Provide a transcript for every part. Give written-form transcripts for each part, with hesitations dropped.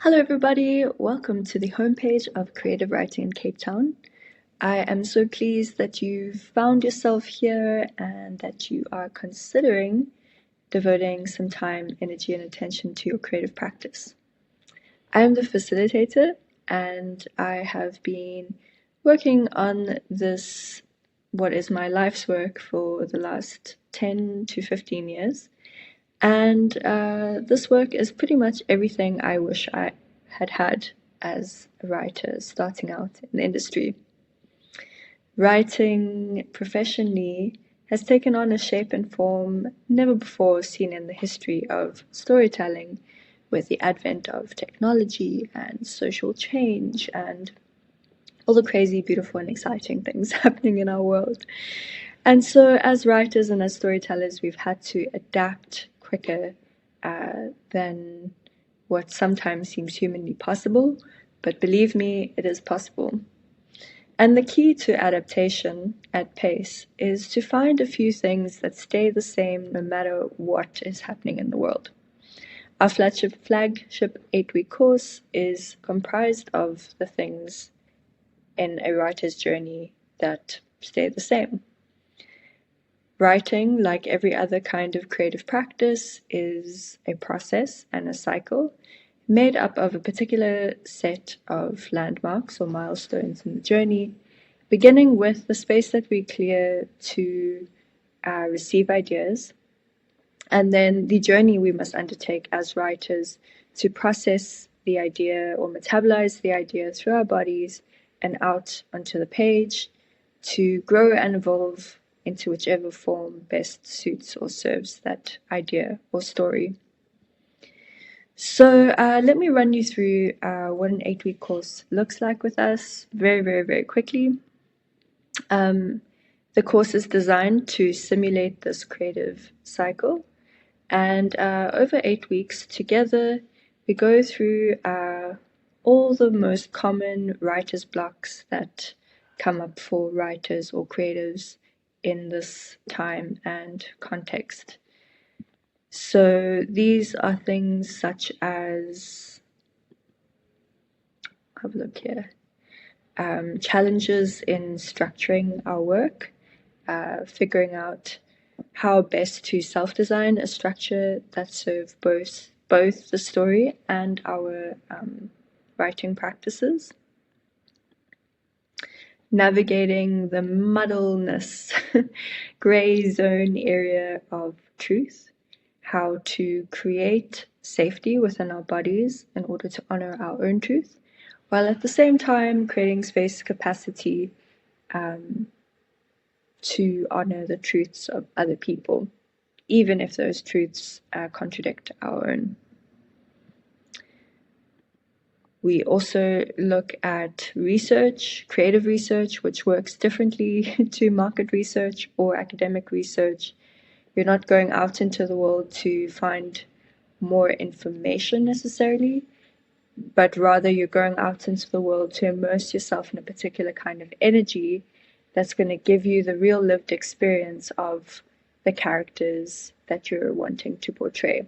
Hello, everybody. Welcome to the homepage of Creative Writing in Cape Town. I am so pleased that you've found yourself here and that you are considering devoting some time, energy, and attention to your creative practice. I am the facilitator, and I have been working on this, what is my life's work, for the last 10 to 15 years. And this work is pretty much everything I wish I had as a writer starting out in the industry. Writing professionally has taken on a shape and form never before seen in the history of storytelling, with the advent of technology and social change and all the crazy, beautiful, and exciting things happening in our world. And so, as writers and as storytellers, we've had to adapt quicker than what sometimes seems humanly possible, but believe me, it is possible. And the key to adaptation at pace is to find a few things that stay the same no matter what is happening in the world. Our flagship 8-week course is comprised of the things in a writer's journey that stay the same. Writing, like every other kind of creative practice, is a process and a cycle made up of a particular set of landmarks or milestones in the journey, beginning with the space that we clear to receive ideas, and then the journey we must undertake as writers to process the idea or metabolize the idea through our bodies and out onto the page to grow and evolve into whichever form best suits or serves that idea or story. So let me run you through what an 8-week course looks like with us very, very, very quickly. The course is designed to simulate this creative cycle, and over 8 weeks together, we go through all the most common writer's blocks that come up for writers or creatives in this time and context. So these are things such as, have a look here, challenges in structuring our work, figuring out how best to self-design a structure that serves both the story and our writing practices. Navigating the muddleness, gray zone area of truth, how to create safety within our bodies in order to honor our own truth, while at the same time creating space capacity to honor the truths of other people, even if those truths contradict our own. We also look at research, creative research, which works differently to market research or academic research. You're not going out into the world to find more information necessarily, but rather you're going out into the world to immerse yourself in a particular kind of energy that's going to give you the real lived experience of the characters that you're wanting to portray.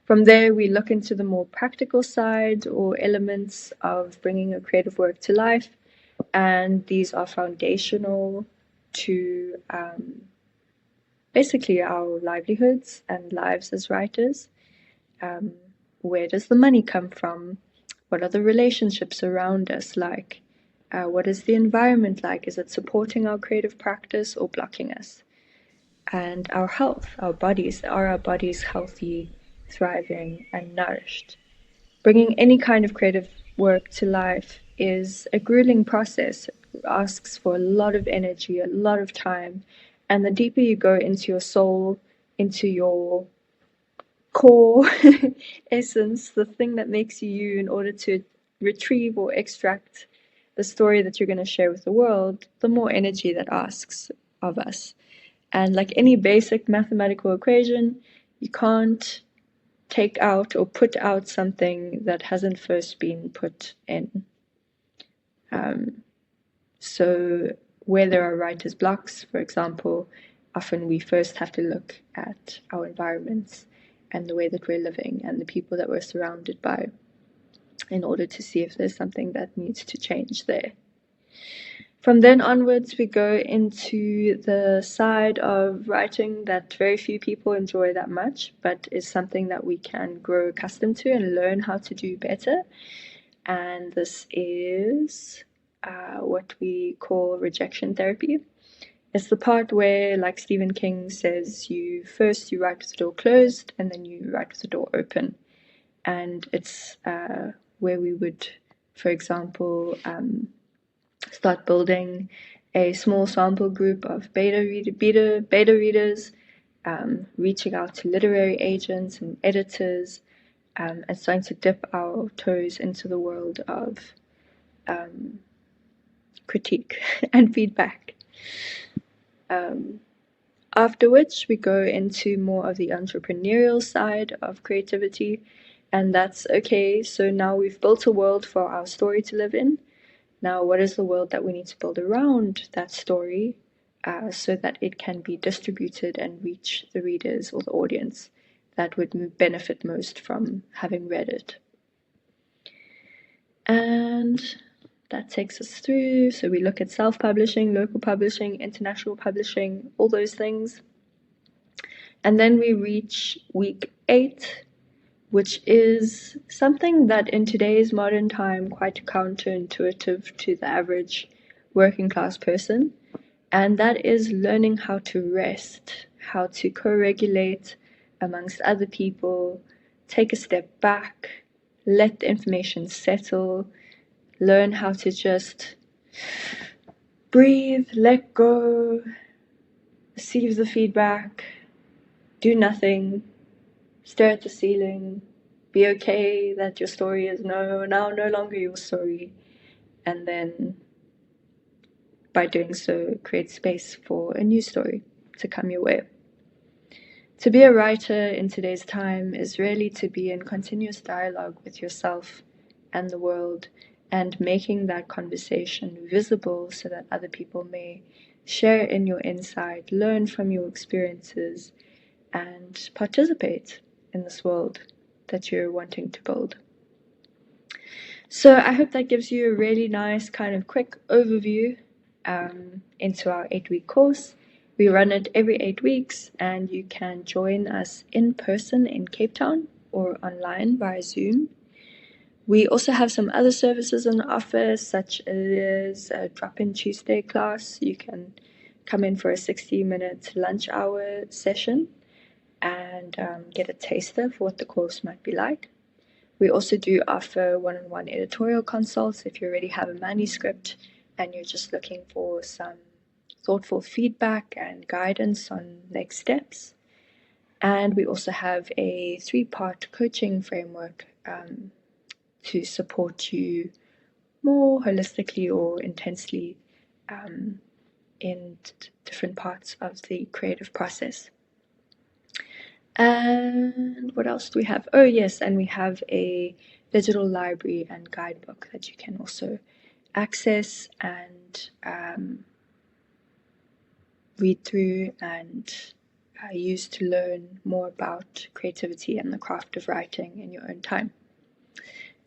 From there, we look into the more practical side or elements of bringing a creative work to life, and these are foundational to basically our livelihoods and lives as writers. Where does the money come from? What are the relationships around us like? What is the environment like? Is it supporting our creative practice or blocking us? And our health, our bodies, are our bodies healthy, thriving, and nourished? Bringing any kind of creative work to life is a grueling process. It asks for a lot of energy, a lot of time, and the deeper you go into your soul, into your core essence, the thing that makes you you, in order to retrieve or extract the story that you're going to share with the world, the more energy that asks of us. And like any basic mathematical equation, you can't take out or put out something that hasn't first been put in. So where there are writer's blocks, for example, often we first have to look at our environments and the way that we're living and the people that we're surrounded by, in order to see if there's something that needs to change there. From then onwards, we go into the side of writing that very few people enjoy that much, but is something that we can grow accustomed to and learn how to do better. And this is what we call rejection therapy. It's the part where, like Stephen King says, you write with the door closed and then you write with the door open. And it's where we would, for example, start building a small sample group of beta readers, reaching out to literary agents and editors, and starting to dip our toes into the world of critique and feedback. After which we go into more of the entrepreneurial side of creativity, and that's okay. So now we've built a world for our story to live in. Now, what is the world that we need to build around that story so that it can be distributed and reach the readers or the audience that would benefit most from having read it? And that takes us through. So we look at self-publishing, local publishing, international publishing, all those things. And then we reach week 8, which is something that in today's modern time quite counterintuitive to the average working class person, and that is learning how to rest, how to co-regulate amongst other people, take a step back, let the information settle, learn how to just breathe, let go, receive the feedback, do nothing, stare at the ceiling, be okay that your story is now no longer your story, and then by doing so, create space for a new story to come your way. To be a writer in today's time is really to be in continuous dialogue with yourself and the world, and making that conversation visible so that other people may share in your insight, learn from your experiences, and participate in this world that you're wanting to build. So I hope that gives you a really nice kind of quick overview into our 8-week course. We run it every 8 weeks, and you can join us in person in Cape Town or online via Zoom. We also have some other services on offer, such as a drop-in Tuesday class. You can come in for a 60-minute lunch hour session and get a taster for what the course might be like. We also do offer one-on-one editorial consults if you already have a manuscript and you're just looking for some thoughtful feedback and guidance on next steps. And we also have a 3-part coaching framework to support you more holistically or intensely in different parts of the creative process. And what else do we have? Oh yes, and we have a digital library and guidebook that you can also access and read through and use to learn more about creativity and the craft of writing in your own time.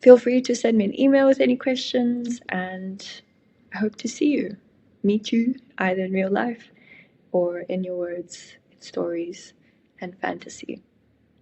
Feel free to send me an email with any questions, and I hope to meet you either in real life or in your words, in stories, and fantasy.